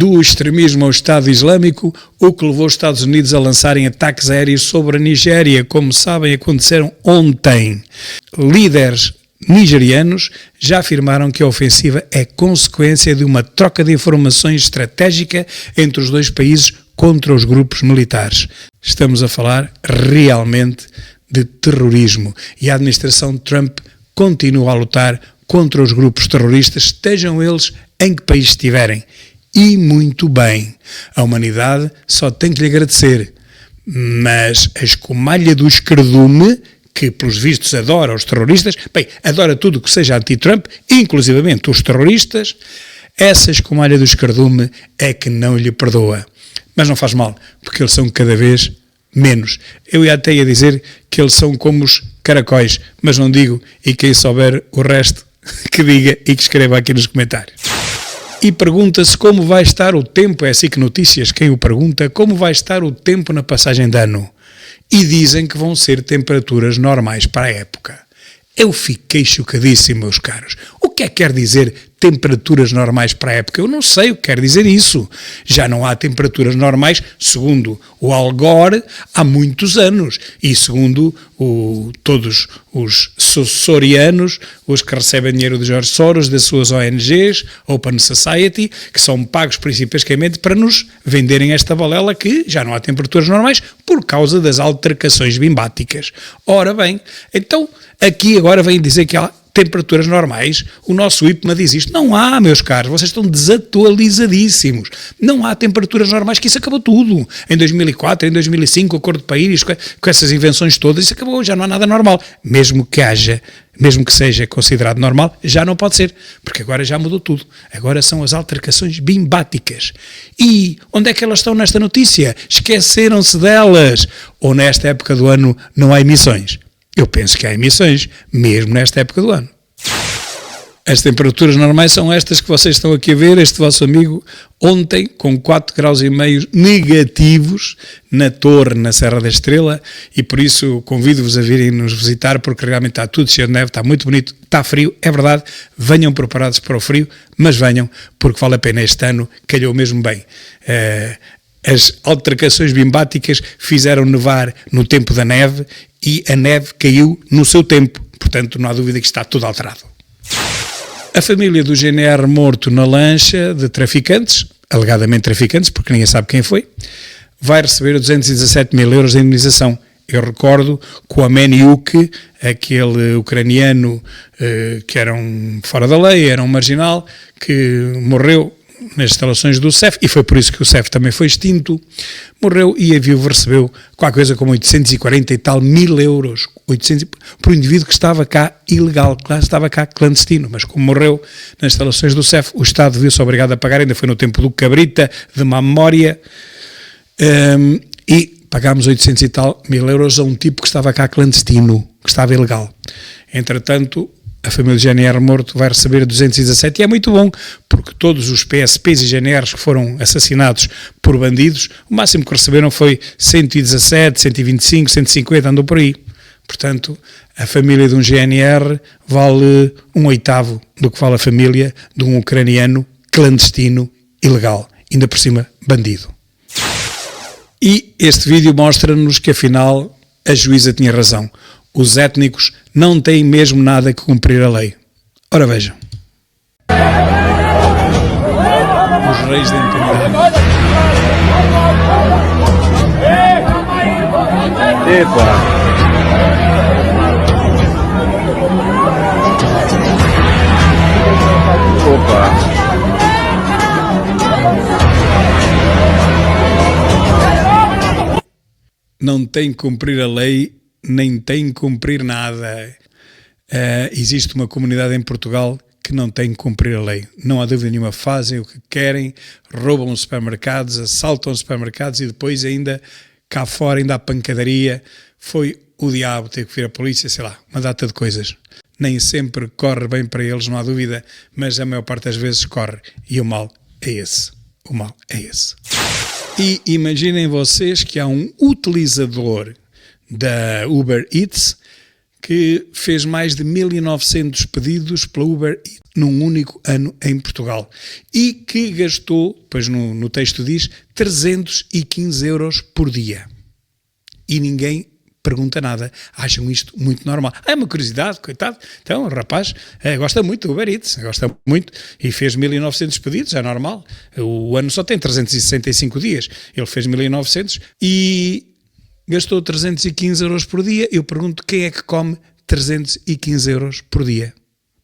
Do extremismo ao Estado Islâmico, o que levou os Estados Unidos a lançarem ataques aéreos sobre a Nigéria, como sabem, aconteceram ontem. Líderes nigerianos já afirmaram que a ofensiva é consequência de uma troca de informações estratégica entre os dois países contra os grupos militares. Estamos a falar realmente de terrorismo e a administração de Trump continua a lutar contra os grupos terroristas, estejam eles em que país estiverem. E muito bem, a humanidade só tem que lhe agradecer, mas a escumalha do esquerdume, que pelos vistos adora os terroristas, bem, adora tudo o que seja anti-Trump, inclusivamente os terroristas, essa escumalha do esquerdume é que não lhe perdoa. Mas não faz mal, porque eles são cada vez menos. Eu ia até dizer que eles são como os caracóis, mas não digo, e quem souber o resto, que diga e que escreva aqui nos comentários. E pergunta-se como vai estar o tempo, é SIC Notícias quem o pergunta, como vai estar o tempo na passagem de ano. E dizem que vão ser temperaturas normais para a época. Eu fiquei chocadíssimo, meus caros. O que é que quer dizer temperaturas normais para a época? Eu não sei o que quer dizer isso. Já não há temperaturas normais, segundo o Al Gore, há muitos anos. E segundo todos os sorianos, os que recebem dinheiro de George Soros, das suas ONGs, Open Society, que são pagos principalmente para nos venderem esta balela que já não há temperaturas normais por causa das altercações bimbáticas. Ora bem, então aqui agora vem dizer que há temperaturas normais, o nosso IPMA diz isto. Não há, meus caros, vocês estão desatualizadíssimos. Não há temperaturas normais, que isso acabou tudo. Em 2004, em 2005, o Acordo de Paris, com essas invenções todas, isso acabou, já não há nada normal. Mesmo que seja considerado normal, já não pode ser, porque agora já mudou tudo. Agora são as altercações bimbáticas. E onde é que elas estão nesta notícia? Esqueceram-se delas. Ou nesta época do ano não há emissões? Eu penso que há emissões, mesmo nesta época do ano. As temperaturas normais são estas que vocês estão aqui a ver, este vosso amigo, ontem, com 4,5 graus negativos na Torre, na Serra da Estrela, e por isso convido-vos a virem nos visitar, porque realmente está tudo cheio de neve, está muito bonito, está frio, é verdade, venham preparados para o frio, mas venham, porque vale a pena este ano, calhou mesmo bem. As altercações bimbáticas fizeram nevar no tempo da neve e a neve caiu no seu tempo, portanto não há dúvida que está tudo alterado. A família do GNR morto na lancha de traficantes, alegadamente traficantes, porque ninguém sabe quem foi, vai receber 217 mil euros de indemnização. Eu recordo que o Ameniuk, aquele ucraniano que era fora da lei, era um marginal, que morreu nas instalações do CEF, e foi por isso que o CEF também foi extinto, morreu e a viúva recebeu qualquer coisa como 840 e tal mil euros, 800, por um indivíduo que estava cá ilegal, que estava cá clandestino, mas como morreu nas instalações do CEF, o Estado viu-se obrigado a pagar, ainda foi no tempo do Cabrita, de má memória, e pagámos 800 e tal mil euros a um tipo que estava cá clandestino, que estava ilegal. Entretanto, a família de GNR morto vai receber 217, e é muito bom, porque todos os PSPs e GNRs que foram assassinados por bandidos, o máximo que receberam foi 117, 125, 150, andou por aí. Portanto, a família de um GNR vale 1/8 do que vale a família de um ucraniano clandestino, ilegal, ainda por cima bandido. E este vídeo mostra-nos que afinal a juíza tinha razão. Os étnicos não têm mesmo nada que cumprir a lei. Ora vejam. Os reis da impunidade. Epa! Opa! Não tem que cumprir a lei, nem tem que cumprir nada. Existe uma comunidade em Portugal que não tem que cumprir a lei. Não há dúvida nenhuma, fazem o que querem, roubam os supermercados, assaltam os supermercados e depois ainda cá fora ainda há pancadaria. Foi o diabo ter que vir a polícia, sei lá, uma data de coisas. Nem sempre corre bem para eles, não há dúvida, mas a maior parte das vezes corre. E o mal é esse. O mal é esse. E imaginem vocês que há um utilizador da Uber Eats que fez mais de 1.900 pedidos pela Uber num único ano em Portugal e que gastou, pois no texto diz, 315 euros por dia. E ninguém pergunta nada, acham isto muito normal. É uma curiosidade, coitado. Então, o rapaz gosta muito do Uber Eats, gosta muito, e fez 1.900 pedidos, é normal. O ano só tem 365 dias, ele fez 1.900 e gastou 315 euros por dia. Eu pergunto, quem é que come 315 euros por dia?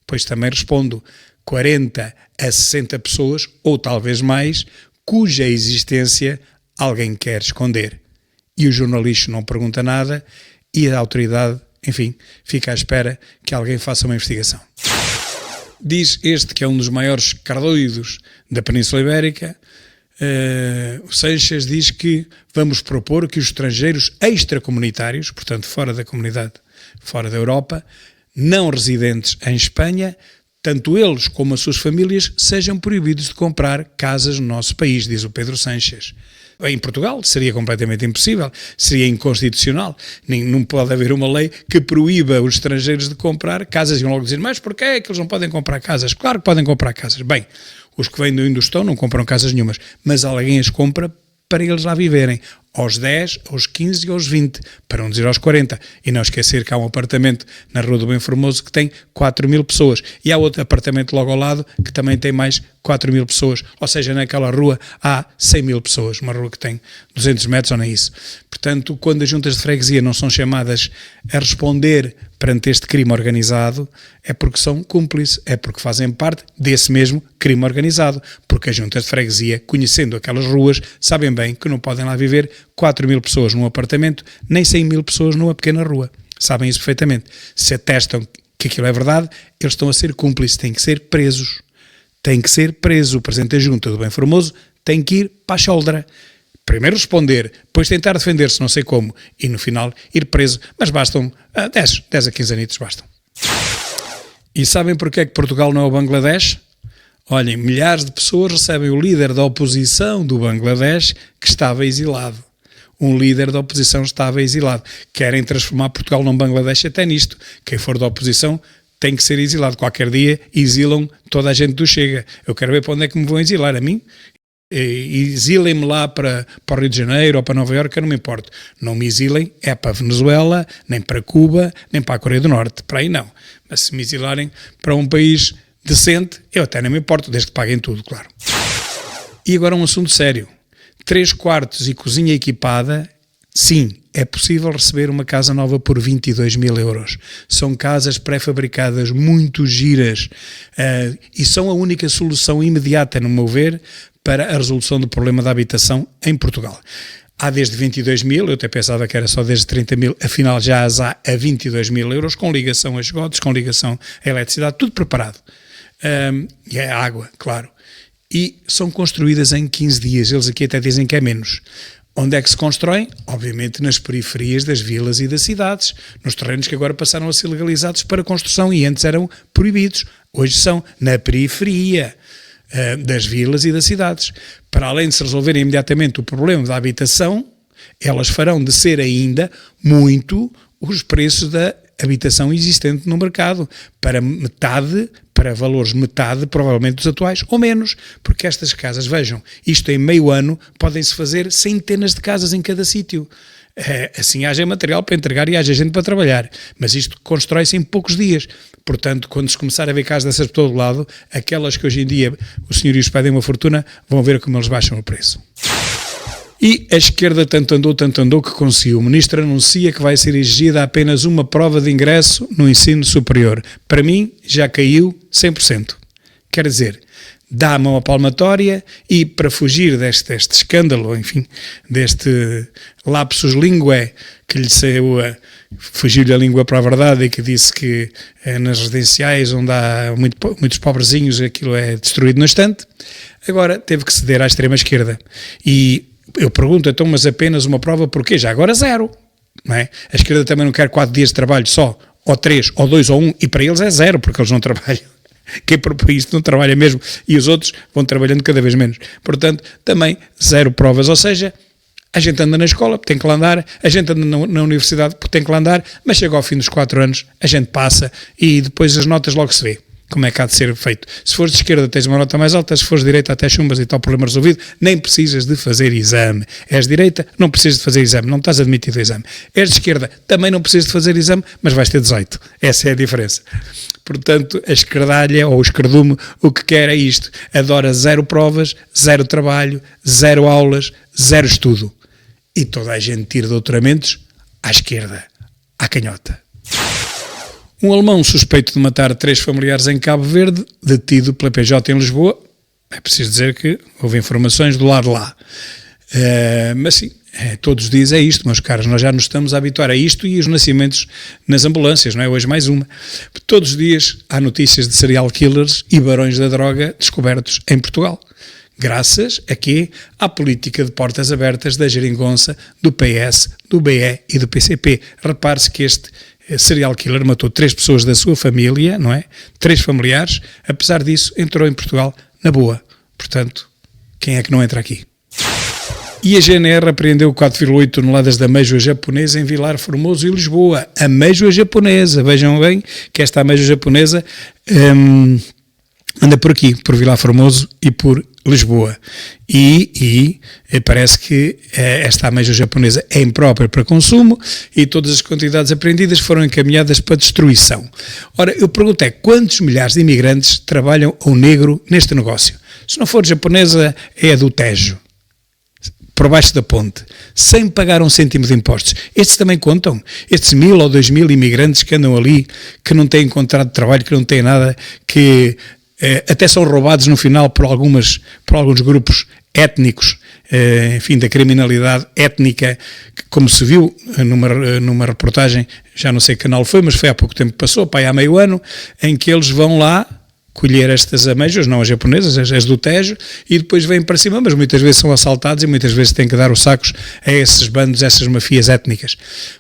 Pois também respondo, 40 a 60 pessoas, ou talvez mais, cuja existência alguém quer esconder. E o jornalista não pergunta nada e a autoridade, enfim, fica à espera que alguém faça uma investigação. Diz este que é um dos maiores cardoidos da Península Ibérica, o Sanches diz que vamos propor que os estrangeiros extracomunitários, portanto fora da comunidade, fora da Europa, não residentes em Espanha, tanto eles como as suas famílias, sejam proibidos de comprar casas no nosso país, diz o Pedro Sanches. Em Portugal seria completamente impossível, seria inconstitucional, não pode haver uma lei que proíba os estrangeiros de comprar casas. E vão logo dizer, mas porquê é que eles não podem comprar casas? Claro que podem comprar casas. Bem, os que vêm do Indostão não compram casas nenhumas, mas alguém as compra para eles lá viverem, aos 10, aos 15 e aos 20, para não dizer aos 40. E não esquecer que há um apartamento na Rua do Bem Formoso que tem 4.000 pessoas. E há outro apartamento logo ao lado que também tem mais 4.000 pessoas. Ou seja, naquela rua há 100.000 pessoas. Uma rua que tem 200 metros ou nem isso. Portanto, quando as juntas de freguesia não são chamadas a responder perante este crime organizado, é porque são cúmplices, é porque fazem parte desse mesmo crime organizado. Porque as juntas de freguesia, conhecendo aquelas ruas, sabem bem que não podem lá viver 4.000 pessoas num apartamento, nem 100.000 pessoas numa pequena rua. Sabem isso perfeitamente. Se atestam que aquilo é verdade, eles estão a ser cúmplices, têm que ser presos. Tem que ser preso. O Presidente da Junta do Bem Formoso tem que ir para a choldra. Primeiro responder, depois tentar defender-se, não sei como, e no final ir preso. Mas bastam 10 a 15 anitos, bastam. E sabem porque é que Portugal não é o Bangladesh? Olhem, milhares de pessoas recebem o líder da oposição do Bangladesh que estava exilado. Um líder da oposição estava exilado. Querem transformar Portugal num Bangladesh até nisto. Quem for da oposição tem que ser exilado. Qualquer dia exilam toda a gente do Chega. Eu quero ver para onde é que me vão exilar, a mim. Exilem-me lá para o Rio de Janeiro ou para Nova Iorque, eu não me importo. Não me exilem, é para a Venezuela, nem para Cuba, nem para a Coreia do Norte. Para aí não. Mas se me exilarem para um país decente, eu até não me importo, desde que paguem tudo, claro. E agora um assunto sério. 3 quartos e cozinha equipada, sim, é possível receber uma casa nova por 22.000 euros. São casas pré-fabricadas muito giras e são a única solução imediata, no meu ver, para a resolução do problema da habitação em Portugal. Há desde 22.000, eu até pensava que era só desde 30.000, afinal já as há a 22.000 euros, com ligação a esgotos, com ligação à eletricidade, tudo preparado. E a água, claro. E são construídas em 15 dias, eles aqui até dizem que é menos. Onde é que se constroem? Obviamente nas periferias das vilas e das cidades, nos terrenos que agora passaram a ser legalizados para construção e antes eram proibidos, hoje são na periferia das vilas e das cidades. Para além de se resolverem imediatamente o problema da habitação, elas farão descer ainda muito os preços da habitação existente no mercado, para metade, para valores metade, provavelmente dos atuais, ou menos, porque estas casas, vejam, isto em meio ano, podem-se fazer centenas de casas em cada sítio. Assim haja material para entregar e haja gente para trabalhar, mas isto constrói-se em poucos dias. Portanto, quando se começar a ver casas dessas por todo lado, aquelas que hoje em dia os senhorios pedem uma fortuna, vão ver como eles baixam o preço. E a esquerda tanto andou que conseguiu. O ministro anuncia que vai ser exigida apenas uma prova de ingresso no ensino superior. Para mim, já caiu 100%. Quer dizer, dá a mão à palmatória e, para fugir deste escândalo, enfim, deste lapsus linguae que lhe saiu, fugiu-lhe a língua para a verdade e que disse que nas residenciais onde há muitos pobrezinhos aquilo é destruído no instante, agora teve que ceder à extrema-esquerda. E eu pergunto, então, mas apenas uma prova porquê? Já agora 0, não é? A esquerda também não quer 4 dias de trabalho só, ou 3, ou 2, ou 1, e para eles é 0, porque eles não trabalham. Quem propõe isto não trabalha mesmo, e os outros vão trabalhando cada vez menos. Portanto, também 0 provas, ou seja, A gente anda na escola, porque tem que lá andar, a gente anda na universidade, porque tem que lá andar, mas chega ao fim dos 4 anos, a gente passa e depois as notas logo se vê como é que há de ser feito. Se fores de esquerda tens uma nota mais alta, se fores de direita até chumbas e tal, problema resolvido, nem precisas de fazer exame. És de direita, não precisas de fazer exame, não estás admitido ao exame. És de esquerda, também não precisas de fazer exame, mas vais ter 18. Essa é a diferença. Portanto, a esquerdalha ou o esquerdume, o que quer é isto. Adora 0 provas, 0 trabalho, 0 aulas, 0 estudo. E toda a gente tira doutoramentos à esquerda, à canhota. Um alemão suspeito de matar 3 familiares em Cabo Verde, detido pela PJ em Lisboa. É preciso dizer que houve informações do lado de lá. Mas sim, todos os dias é isto, meus caros, nós já nos estamos a habituar a isto e os nascimentos nas ambulâncias, não é? Hoje mais uma. Todos os dias há notícias de serial killers e barões da droga descobertos em Portugal. Graças a quê? À política de portas abertas da geringonça, do PS, do BE e do PCP. Repare-se que este serial killer matou 3 pessoas da sua família, não é? 3 familiares, apesar disso entrou em Portugal na boa. Portanto, quem é que não entra aqui? E a GNR apreendeu 4,8 toneladas de amêijoa japonesa em Vilar Formoso e Lisboa. Amêijoa japonesa, vejam bem que esta amêijoa japonesa anda por aqui, por Vilar Formoso e por Lisboa. E parece que esta amêijoa japonesa é imprópria para consumo e todas as quantidades apreendidas foram encaminhadas para destruição. Ora, eu pergunto quantos milhares de imigrantes trabalham ao negro neste negócio? Se não for japonesa, é a do Tejo, por baixo da ponte, sem pagar um cêntimo de impostos. Estes também contam? Estes 1.000 ou 2.000 imigrantes que andam ali, que não têm contrato de trabalho, que não têm nada, que até são roubados no final por alguns grupos étnicos, enfim, da criminalidade étnica, que, como se viu numa reportagem, já não sei que canal foi, mas foi há pouco tempo que passou, há meio ano, em que eles vão lá colher estas amêijoas, não as japonesas, as do Tejo, e depois vêm para cima, mas muitas vezes são assaltados e muitas vezes têm que dar os sacos a esses bandos, a essas mafias étnicas.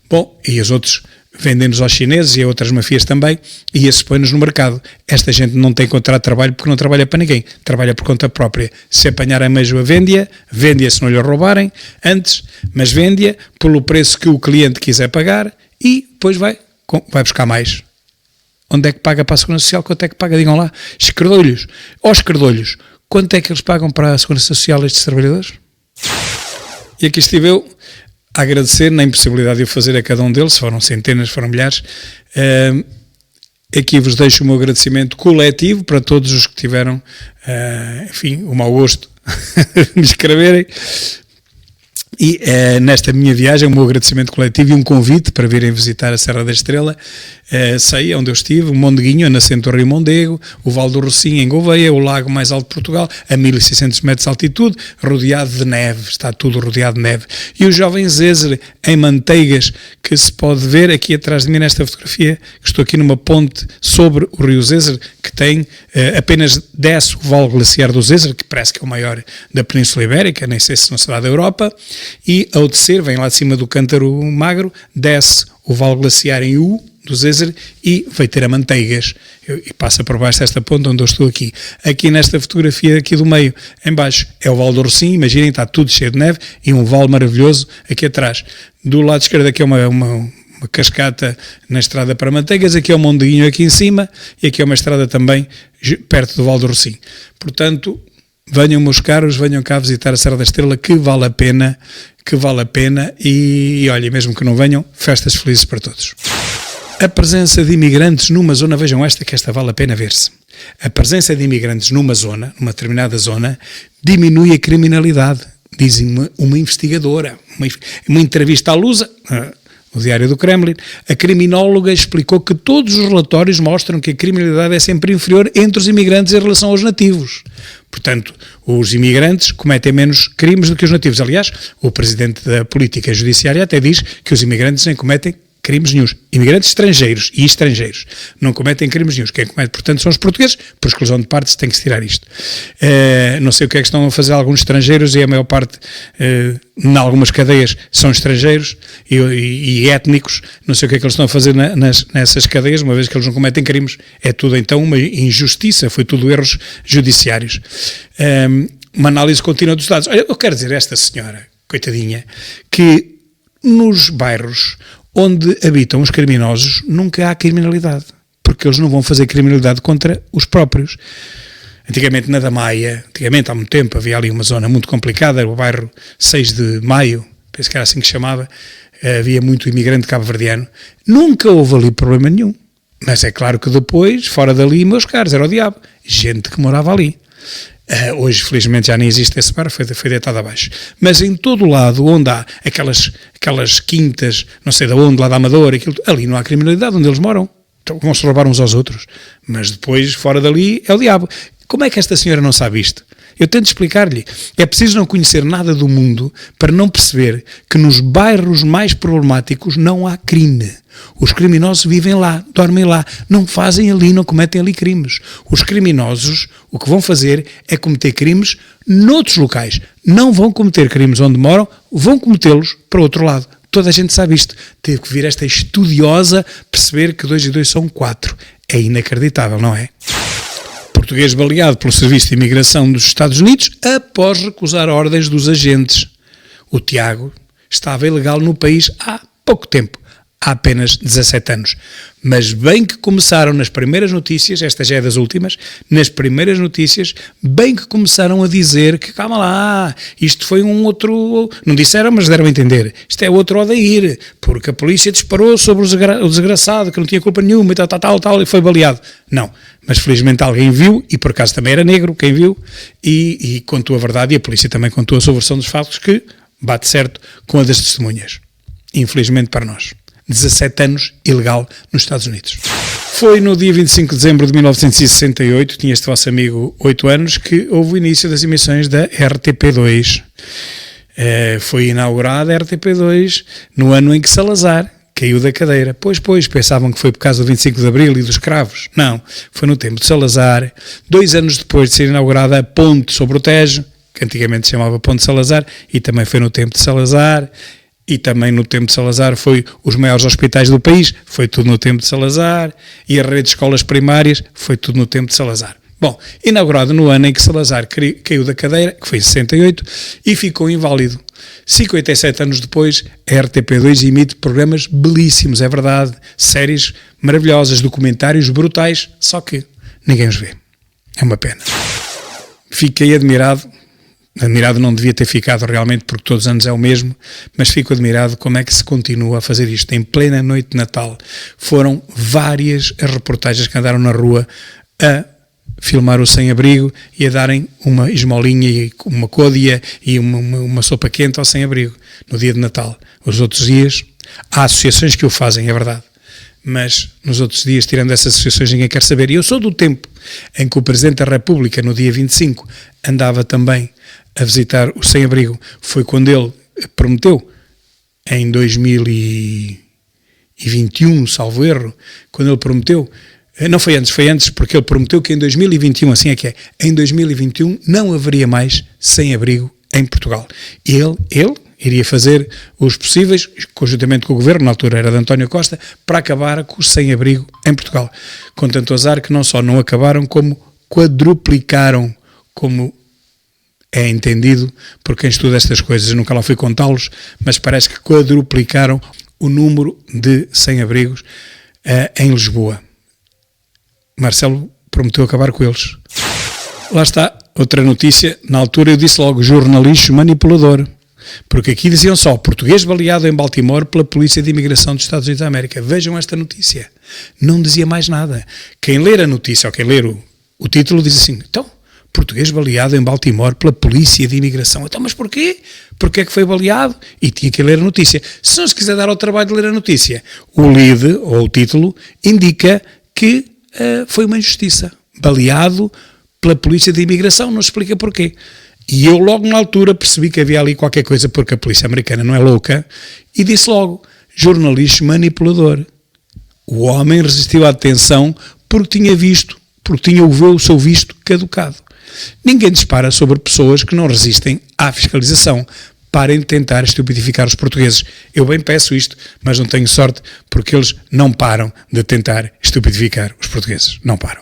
Bom, e os outros vendem-nos aos chineses e a outras mafias também, e esses põem-nos no mercado. Esta gente não tem contrato de trabalho porque não trabalha para ninguém, trabalha por conta própria. Se apanhar a amêijoa, vende-a se não lhe roubarem antes, mas vende-a pelo preço que o cliente quiser pagar e depois vai buscar mais. Onde é que paga para a Segurança Social? Quanto é que paga? Digam lá. Esquerdolhos. Aos esquerdolhos, quanto é que eles pagam para a Segurança Social estes trabalhadores? E aqui estive eu a agradecer na impossibilidade de o fazer a cada um deles, foram centenas, foram milhares. Aqui vos deixo o meu agradecimento coletivo para todos os que tiveram, enfim, o mau gosto de me escreverem. E nesta minha viagem, o meu agradecimento coletivo e um convite para virem visitar a Serra da Estrela. Sei onde eu estive, o Mondeguinho, a nascente do Rio Mondego, o Val do Rocinho em Gouveia, o lago mais alto de Portugal, a 1600 metros de altitude, rodeado de neve, está tudo rodeado de neve. E o jovem Zezer em Manteigas, que se pode ver aqui atrás de mim nesta fotografia, que estou aqui numa ponte sobre o rio Zezer, que tem apenas desce o Vale Glaciar do Zezer, que parece que é o maior da Península Ibérica, nem sei se não será da Europa, e ao descer, vem lá de cima do Cântaro Magro, desce o Vale Glaciar em U, do Zezer, e vai ter a Manteigas, e passa por baixo desta ponte onde eu estou aqui. Aqui nesta fotografia aqui do meio, em baixo, é o Val do Rocinho, imaginem, está tudo cheio de neve, e um vale maravilhoso aqui atrás. Do lado esquerdo aqui é uma cascata na estrada para Manteigas, aqui é o Mondeguinho aqui em cima, e aqui é uma estrada também perto do Val do Rocinho. Portanto, venham, meus caros, venham cá visitar a Serra da Estrela, que vale a pena, e olha, mesmo que não venham, festas felizes para todos. A presença de imigrantes numa zona, vejam que esta vale a pena ver-se. A presença de imigrantes numa zona, numa determinada zona, diminui a criminalidade, diz uma investigadora, uma entrevista à Lusa, o Diário do Kremlin. A criminóloga explicou que todos os relatórios mostram que a criminalidade é sempre inferior entre os imigrantes em relação aos nativos. Portanto, os imigrantes cometem menos crimes do que os nativos. Aliás, o presidente da política judiciária até diz que os imigrantes nem cometem crimes nenhuns. Imigrantes estrangeiros e estrangeiros não cometem crimes nenhuns. Quem comete, portanto, são os portugueses. Por exclusão de partes, tem que se tirar isto. Não sei o que é que estão a fazer alguns estrangeiros, e a maior parte, em algumas cadeias, são estrangeiros e étnicos. Não sei o que é que eles estão a fazer nessas cadeias, uma vez que eles não cometem crimes. É tudo, então, uma injustiça. Foi tudo erros judiciários. Uma análise contínua dos dados. Olha, eu quero dizer, esta senhora, coitadinha, que nos bairros onde habitam os criminosos nunca há criminalidade, porque eles não vão fazer criminalidade contra os próprios. Antigamente na Damaia, há muito tempo, havia ali uma zona muito complicada, era o bairro 6 de Maio, penso que era assim que se chamava, havia muito imigrante cabo-verdiano, nunca houve ali problema nenhum. Mas é claro que depois, fora dali, meus caros, era o diabo, gente que morava ali. Hoje, felizmente, já nem existe esse bar, foi deitado abaixo. Mas em todo o lado, onde há aquelas quintas, não sei de onde, lá da Amadora, ali não há criminalidade, onde eles moram. Então, vão-se roubar uns aos outros. Mas depois, fora dali, é o diabo. Como é que esta senhora não sabe isto? Eu tento explicar-lhe. É preciso não conhecer nada do mundo para não perceber que nos bairros mais problemáticos não há crime. Os criminosos vivem lá, dormem lá, não fazem ali, não cometem ali crimes. Os criminosos, o que vão fazer é cometer crimes noutros locais. Não vão cometer crimes onde moram, vão cometê-los para o outro lado. Toda a gente sabe isto. Teve que vir esta estudiosa perceber que 2 e 2 são 4. É inacreditável, não é? Português baleado pelo Serviço de Imigração dos Estados Unidos após recusar ordens dos agentes. O Tiago estava ilegal no país há pouco tempo, há apenas 17 anos. Mas bem que começaram nas primeiras notícias, esta já é das últimas, nas primeiras notícias, bem que começaram a dizer que, calma lá, isto foi um outro, não disseram, mas deram a entender, isto é outro Odair, porque a polícia disparou sobre o desgraçado, que não tinha culpa nenhuma, e tal, e foi baleado. Não, mas felizmente alguém viu, e por acaso também era negro quem viu, e contou a verdade, e a polícia também contou a sua versão dos fatos, que bate certo com a das testemunhas. Infelizmente para nós. 17 anos ilegal nos Estados Unidos. Foi no dia 25 de dezembro de 1968, tinha este vosso amigo 8 anos, que houve o início das emissões da RTP2. Foi inaugurada a RTP2 no ano em que Salazar caiu da cadeira. Pois, pensavam que foi por causa do 25 de Abril e dos cravos. Não, foi no tempo de Salazar. 2 anos depois de ser inaugurada a ponte sobre o Tejo, que antigamente se chamava Ponte Salazar, e também foi no tempo de Salazar. E também no tempo de Salazar foi os maiores hospitais do país, foi tudo no tempo de Salazar, e a rede de escolas primárias, foi tudo no tempo de Salazar. Bom, inaugurado no ano em que Salazar caiu da cadeira, que foi em 68, e ficou inválido. 57 anos depois, a RTP2 emite programas belíssimos, é verdade, séries maravilhosas, documentários brutais, só que ninguém os vê. É uma pena. Fiquei admirado não devia ter ficado realmente, porque todos os anos é o mesmo, mas fico admirado como é que se continua a fazer isto. Em plena noite de Natal, foram várias as reportagens que andaram na rua a filmar o sem-abrigo e a darem uma esmolinha e uma côdea e uma sopa quente ao sem-abrigo no dia de Natal. Os outros dias, há associações que o fazem, é verdade, mas nos outros dias, tirando essas associações, ninguém quer saber. E eu sou do tempo em que o Presidente da República, no dia 25, andava também a visitar o sem-abrigo. Foi quando ele prometeu, em 2021, salvo erro, quando ele prometeu, não foi antes, porque ele prometeu que em 2021, assim é que é, em 2021 não haveria mais sem-abrigo em Portugal. Ele iria fazer os possíveis, conjuntamente com o governo, na altura era de António Costa, para acabar com o sem-abrigo em Portugal. Com tanto azar que não só não acabaram, como quadruplicaram, como é entendido por quem estuda estas coisas. Eu nunca lá fui contá-los, mas parece que quadruplicaram o número de sem-abrigos em Lisboa. Marcelo prometeu acabar com eles. Lá está, outra notícia. Na altura eu disse logo, jornalista manipulador. Porque aqui diziam só, português baleado em Baltimore pela Polícia de Imigração dos Estados Unidos da América. Vejam esta notícia. Não dizia mais nada. Quem ler a notícia, ou quem ler o título, diz assim, então, português baleado em Baltimore pela Polícia de Imigração. Então, mas porquê? Porquê é que foi baleado? E tinha que ler a notícia. Se não se quiser dar ao trabalho de ler a notícia, o lead, ou o título, indica que foi uma injustiça. Baleado pela Polícia de Imigração, não se explica porquê. E eu logo na altura percebi que havia ali qualquer coisa, porque a polícia americana não é louca, e disse logo, jornalista manipulador. O homem resistiu à detenção porque tinha o seu visto caducado. Ninguém dispara sobre pessoas que não resistem à fiscalização. Parem de tentar estupidificar os portugueses. Eu bem peço isto, mas não tenho sorte, porque eles não param de tentar estupidificar os portugueses. Não param.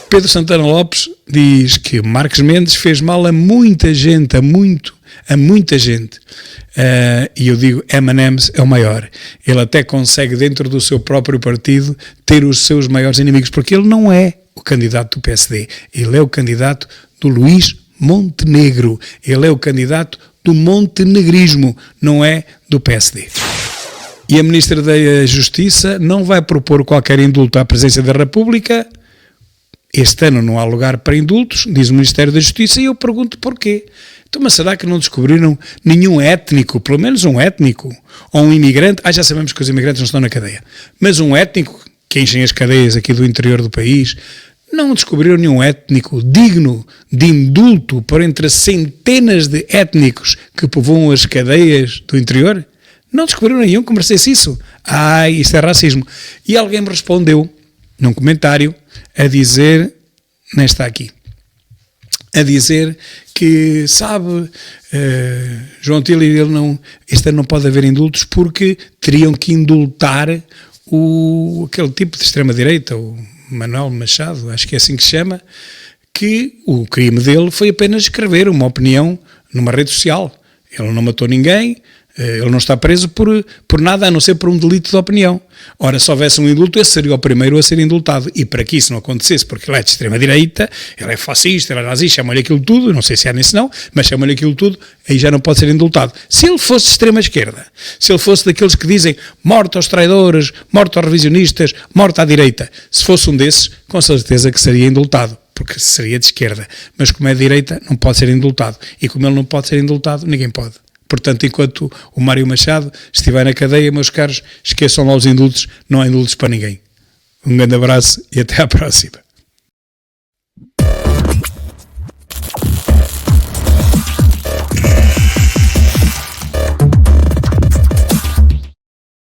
Pedro Santana Lopes diz que Marques Mendes fez mal a muita gente, a muita gente. E eu digo, M&M's é o maior. Ele até consegue, dentro do seu próprio partido, ter os seus maiores inimigos, porque ele não é o candidato do PSD, ele é o candidato do Luís Montenegro, ele é o candidato do montenegrismo, não é do PSD. E a Ministra da Justiça não vai propor qualquer indulto à Presidência da República. Este ano não há lugar para indultos, diz o Ministério da Justiça, e eu pergunto porquê. Então, mas será que não descobriram nenhum étnico, pelo menos um étnico, ou um imigrante? Já sabemos que os imigrantes não estão na cadeia, mas um étnico que enchem as cadeias aqui do interior do país, não descobriram nenhum étnico digno de indulto por entre centenas de étnicos que povoam as cadeias do interior? Não descobriram nenhum que merecesse isso. Isto é racismo. E alguém me respondeu, num comentário, a dizer, nem está aqui, a dizer que, sabe, João Tílio, este ano não pode haver indultos porque teriam que indultar aquele tipo de extrema-direita, o Manuel Machado, acho que é assim que se chama, que o crime dele foi apenas escrever uma opinião numa rede social. Ele não matou ninguém, ele não está preso por nada a não ser por um delito de opinião. Ora, se houvesse um indulto, esse seria o primeiro a ser indultado. E para que isso não acontecesse, porque ele é de extrema-direita, ele é fascista, ele é nazista, chamam-lhe aquilo tudo, não sei se há nisso não, mas chamam-lhe aquilo tudo, aí já não pode ser indultado. Se ele fosse de extrema-esquerda, se ele fosse daqueles que dizem morte aos traidores, morte aos revisionistas, morte à direita, se fosse um desses, com certeza que seria indultado, porque seria de esquerda. Mas como é de direita, não pode ser indultado. E como ele não pode ser indultado, ninguém pode. Portanto, enquanto o Mário Machado estiver na cadeia, meus caros, esqueçam lá os indultos, não há indultos para ninguém. Um grande abraço e até à próxima.